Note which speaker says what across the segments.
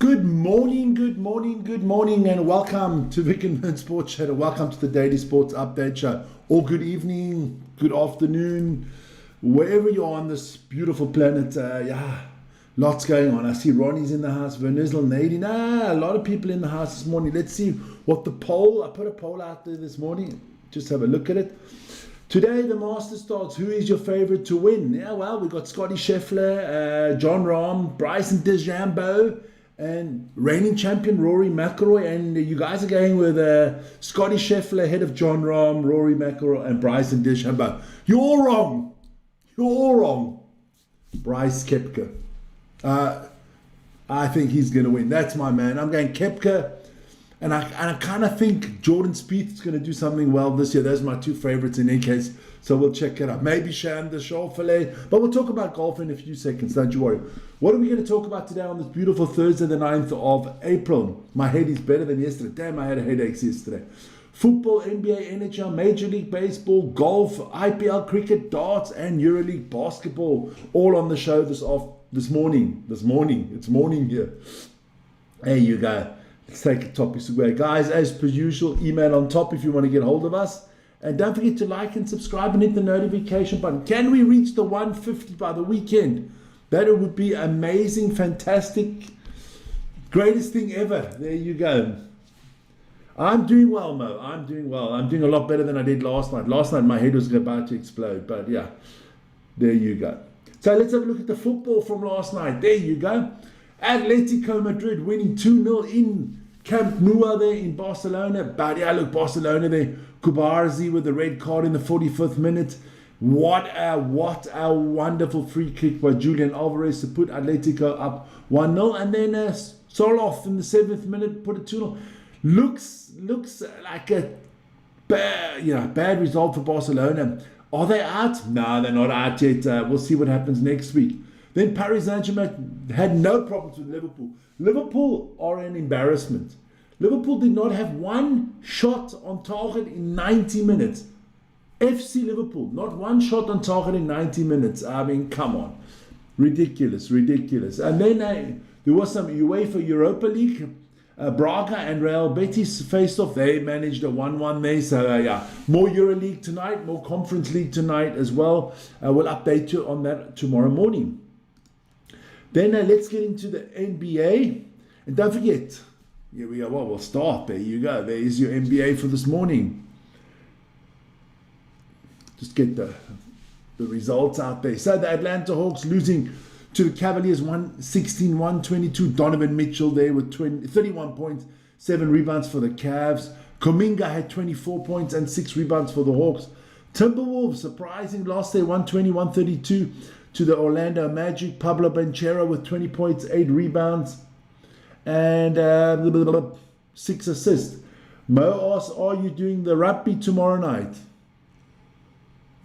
Speaker 1: Good morning, good morning, good morning, and welcome to Vic and Vern Sports Chat. Welcome to the Daily Sports Update Show. Or good evening, good afternoon, wherever you are on this beautiful planet. Lots going on. I see Ronnie's in the house, Vernizel, Nadine. A lot of people in the house this morning. Let's see what the poll. I put a poll out there this morning. Just have a look at it. Today, the Masters starts. Who is your favorite to win? Yeah, well, we've got Scotty Scheffler, John Rahm, Bryson DeChambeau, and reigning champion Rory McIlroy. And you guys are going with Scotty Scheffler ahead of John Rahm, Rory McIlroy, and Bryson DeChambeau. You're all wrong. You're all wrong. Bryce Koepka. I think he's going to win. That's my man. I'm going Koepka. And I kind of think Jordan Spieth is going to do something well this year. Those are my two favorites in any case. So we'll check it out. Maybe Shan the Schauffele. But we'll talk about golf in a few seconds. Don't you worry. What are we going to talk about today on this beautiful Thursday, the 9th of April? My head is better than yesterday. Damn, I had headaches yesterday. Football, NBA, NHL, Major League Baseball, golf, IPL, cricket, darts, and EuroLeague basketball. All on the show this morning. It's morning here. There you go. Let's take the topics away. Guys, as per usual, email on top if you want to get hold of us. And don't forget to like and subscribe and hit the notification button. Can we reach the 150 by the weekend? That would be amazing, fantastic, greatest thing ever. There you go. I'm doing well, Mo. I'm doing well. I'm doing a lot better than I did last night. Last night my head was about to explode. But yeah, there you go. So let's have a look at the football from last night. There you go. Atletico Madrid winning 2-0 in Camp Nou there in Barcelona. But yeah, look, Barcelona there. Kubarzi with the red card in the 45th minute. What a wonderful free kick by Julian Alvarez to put Atletico up 1-0. And then Soloff in the 7th minute put it 2-0. Looks like a bad result for Barcelona. Are they out? No, they're not out yet. We'll see what happens next week. Then Paris Saint-Germain had no problems with Liverpool. Liverpool are an embarrassment. Liverpool did not have one shot on target in 90 minutes. FC Liverpool, not one shot on target in 90 minutes. I mean, come on. Ridiculous. And then there was some UEFA Europa League. Braga and Real Betis faced off. They managed a 1-1 there. So, more EuroLeague tonight, more Conference League tonight as well. We'll update you on that tomorrow morning. Then let's get into the NBA. And don't forget, here we go. Well, we'll start. There you go. There is your NBA for this morning. Just get the results out there. So the Atlanta Hawks losing to the Cavaliers 116-122. Donovan Mitchell there with 31 points, 7 rebounds for the Cavs. Kuminga had 24 points and 6 rebounds for the Hawks. Timberwolves, surprising loss there, 120-132 to the Orlando Magic. Pablo Banchero with 20 points, 8 rebounds, and 6 assists. Mo asks, are you doing the rugby tomorrow night?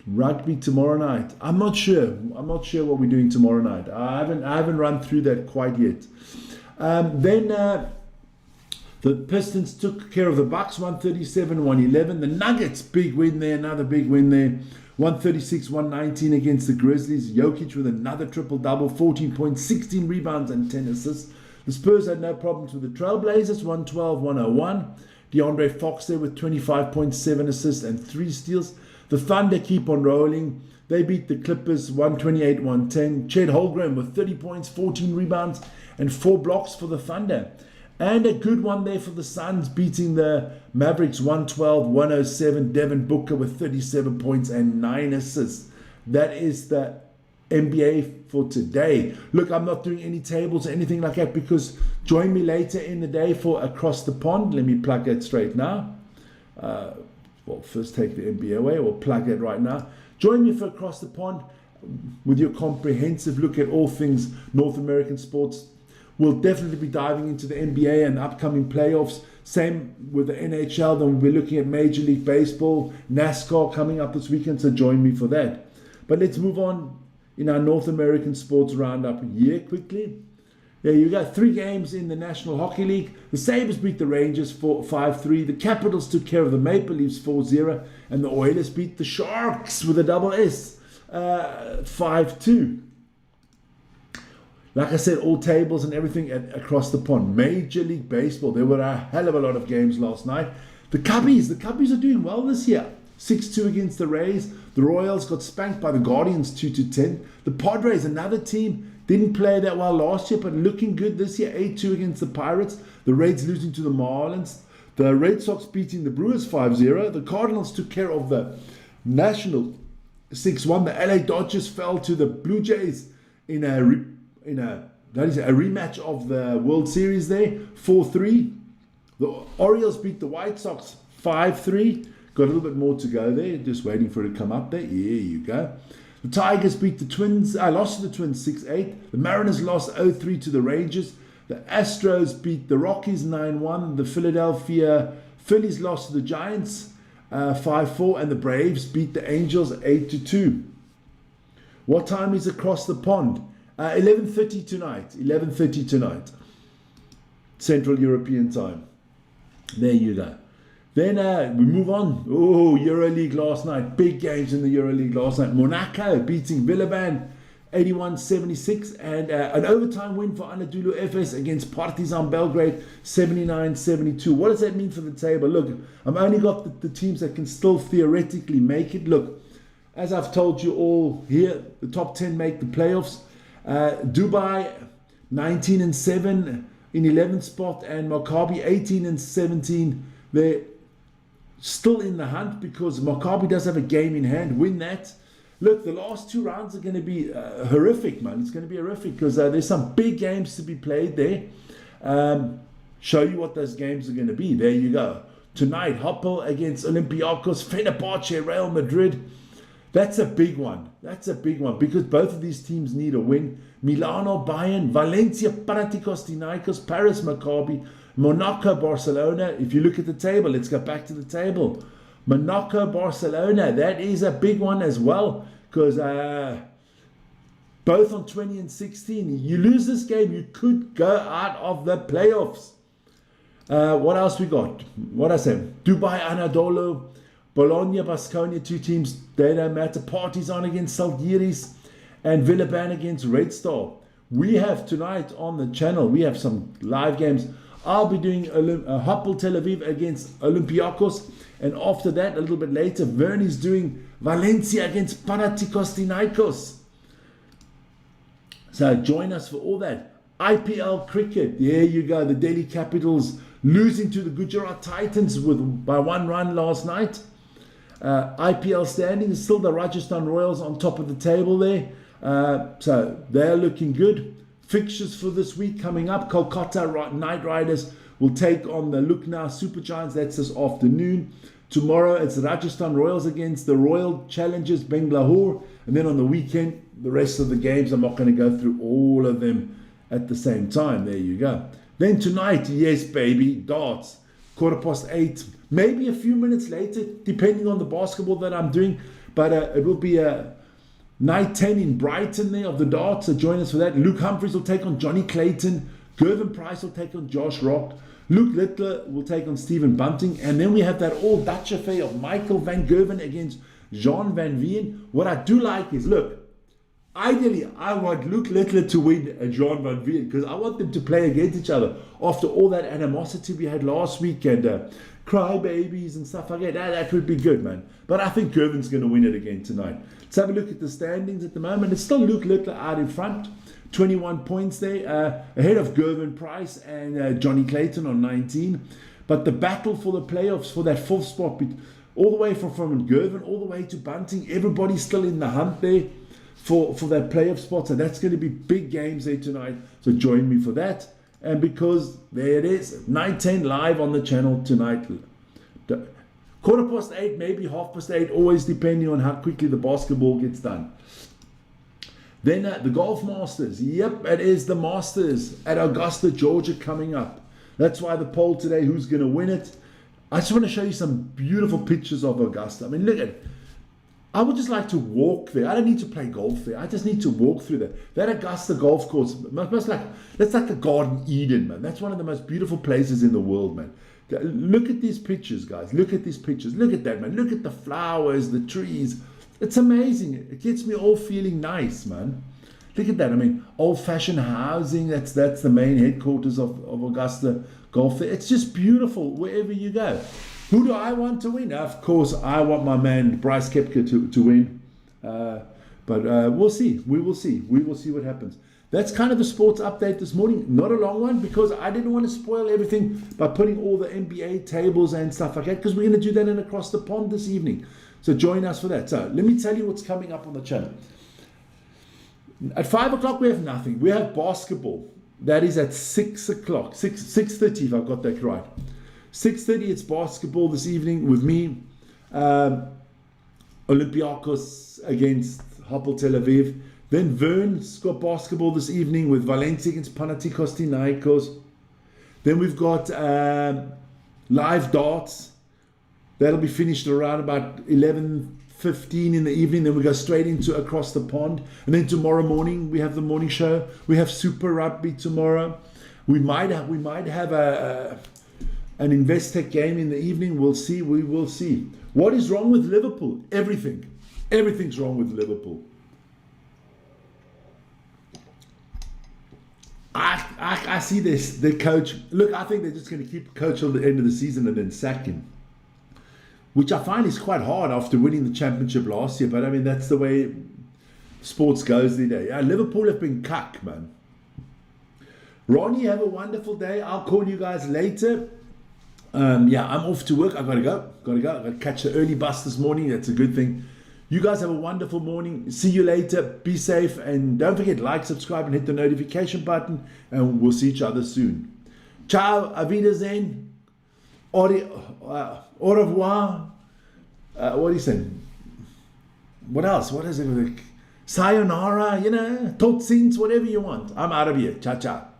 Speaker 1: Rugby tomorrow night. I'm not sure what we're doing tomorrow night. I haven't run through that quite yet. Then the Pistons took care of the Bucks 137-111. The Nuggets, big win there, another big win there. 136-119 against the Grizzlies. Jokic with another triple-double, 14 points, 16 rebounds and 10 assists. The Spurs had no problems with the Trailblazers, 112-101. DeAndre Fox there with 25.7 assists and 3 steals. The Thunder keep on rolling. They beat the Clippers 128-110. Chet Holmgren with 30 points, 14 rebounds, and 4 blocks for the Thunder. And a good one there for the Suns, beating the Mavericks 112-107. Devin Booker with 37 points and 9 assists. That is the NBA for today. Look, I'm not doing any tables or anything like that because join me later in the day for Across the Pond. Let me plug that straight now. Well, first take the NBA away. We'll plug it right now. Join me for Across the Pond with your comprehensive look at all things North American sports. We'll definitely be diving into the NBA and upcoming playoffs. Same with the NHL. Then we'll be looking at Major League Baseball, NASCAR coming up this weekend. So join me for that. But let's move on in our North American sports roundup here quickly. There you go. 3 games in the National Hockey League. The Sabres beat the Rangers 5-3. The Capitals took care of the Maple Leafs 4-0. And the Oilers beat the Sharks with a double S 5-2. Like I said, all tables and everything across the pond. Major League Baseball, there were a hell of a lot of games last night. The Cubbies are doing well this year. 6-2 against the Rays. The Royals got spanked by the Guardians 2-10. The Padres, another team, didn't play that well last year, but looking good this year. 8-2 against the Pirates. The Reds losing to the Marlins. The Red Sox beating the Brewers 5-0. The Cardinals took care of the Nationals 6-1. The LA Dodgers fell to the Blue Jays in a rematch of the World Series there, 4-3. The Orioles beat the White Sox 5-3. Got a little bit more to go there. Just waiting for it to come up there. Here you go. The Tigers beat the Twins. Lost to the Twins 6-8. The Mariners lost 0-3 to the Rangers. The Astros beat the Rockies 9-1. The Philadelphia Phillies lost to the Giants 5-4. And the Braves beat the Angels 8-2. What time is across the pond? 11:30 tonight. 11:30 tonight. Central European time. There you go. Then we move on. Oh, EuroLeague last night. Big games in the EuroLeague last night. Monaco beating Villeurbanne 81-76. And an overtime win for Anadolu Efes against Partizan Belgrade 79-72. What does that mean for the table? Look, I've only got the teams that can still theoretically make it. Look, as I've told you all here, the top 10 make the playoffs. Dubai 19-7 in 11th spot, and Maccabi 18-17. They're still in the hunt because Maccabi does have a game in hand. Win that. Look, the last 2 rounds are going to be horrific, man. It's going to be horrific because there's some big games to be played there. Show you what those games are going to be. There you go. Tonight, Hapoel against Olympiacos, Fenerbahce, Real Madrid. That's a big one. That's a big one because both of these teams need a win. Milano, Bayern, Valencia, Panathinaikos, Paris, Maccabi, Monaco, Barcelona. If you look at the table, let's go back to the table. Monaco, Barcelona, that is a big one as well because both on 20 and 16. You lose this game, you could go out of the playoffs. What else we got? What I said? Dubai, Anadolu, Bologna, Baskonia, 2 teams, they don't matter. Partizan against Salgiris and Villeurbanne against Red Star. We have tonight on the channel, we have some live games. I'll be doing Hapoel Tel Aviv against Olympiacos. And after that, a little bit later, Vernie's doing Valencia against Panathinaikos. So join us for all that. IPL cricket, there you go. The Delhi Capitals losing to the Gujarat Titans by 1 run last night. IPL standings, still the Rajasthan Royals on top of the table there. So they're looking good. Fixtures for this week coming up. Kolkata Knight Riders will take on the Lucknow Super Giants. That's this afternoon. Tomorrow it's Rajasthan Royals against the Royal Challengers Bangalore. And then on the weekend, the rest of the games, I'm not going to go through all of them at the same time. There you go. Then tonight, yes baby, darts. 8:15. Maybe a few minutes later, depending on the basketball that I'm doing. But it will be a night 10 in Brighton there of the darts. So join us for that. Luke Humphries will take on Johnny Clayton. Gervin Price will take on Josh Rock. Luke Littler will take on Stephen Bunting. And then we have that all Dutch affair of Michael van Gerwen against Jean van Veen. What I do like is, look, ideally I want Luke Littler to win and Jean van Veen because I want them to play against each other after all that animosity we had last week and crybabies and stuff like that. That would be good, man. But I think Gervin's going to win it again tonight. Let's have a look at the standings at the moment. It's still Luke Littler out in front. 21 points there, ahead of Gervin Price and Johnny Clayton on 19. But the battle for the playoffs for that 4th spot, all the way from Gervin all the way to Bunting, everybody's still in the hunt there for that playoff spot. So that's going to be big games there tonight. So join me for that. And because there it is, 9:10 live on the channel tonight. 8:15, maybe 8:30, always depending on how quickly the basketball gets done. Then the Golf Masters. Yep, it is the Masters at Augusta, Georgia coming up. That's why the poll today, who's going to win it. I just want to show you some beautiful pictures of Augusta. I mean, look at it. I would just like to walk there. I don't need to play golf there. I just need to walk through there. That Augusta golf course, that's like a Garden Eden, man. That's one of the most beautiful places in the world, man. Look at these pictures, guys. Look at these pictures. Look at that, man. Look at the flowers, the trees. It's amazing. It gets me all feeling nice, man. Look at that. I mean, old-fashioned housing. That's the main headquarters of Augusta Golf. It's just beautiful wherever you go. Who do I want to win? Of course, I want my man Bryce Koepka to win. But we'll see. We will see. We will see what happens. That's kind of the sports update this morning. Not a long one because I didn't want to spoil everything by putting all the NBA tables and stuff like that, because we're going to do that in Across the Pond this evening. So join us for that. So let me tell you what's coming up on the channel. At 5 o'clock we have nothing. We have basketball. That is at 6 o'clock. 6:30 if I've got that right. 6:30 it's basketball this evening with me. Olympiacos against Hapoel Tel Aviv. Then Vern's got basketball this evening with Valencia against Panathinaikos. Then we've got live darts. That'll be finished around about 11:15 in the evening. Then we go straight into Across the Pond. And then tomorrow morning we have the morning show. We have Super Rugby tomorrow. We might have an Investec game in the evening. We'll see. We will see. What is wrong with Liverpool? Everything. Everything's wrong with Liverpool. I see this. The coach. Look, I think they're just going to keep the coach till the end of the season and then sack him, which I find is quite hard after winning the championship last year. But I mean, that's the way sports goes today. Liverpool have been cuck, man. Ronnie, have a wonderful day. I'll call you guys later. I'm off to work. I've got to go. I've got to catch the early bus this morning. That's a good thing. You guys have a wonderful morning. See you later. Be safe. And don't forget, like, subscribe, and hit the notification button. And we'll see each other soon. Ciao. Auf Wiedersehen. Au revoir. What are you saying? What else? What is it? Sayonara, tot ziens, whatever you want. I'm out of here. Ciao, ciao.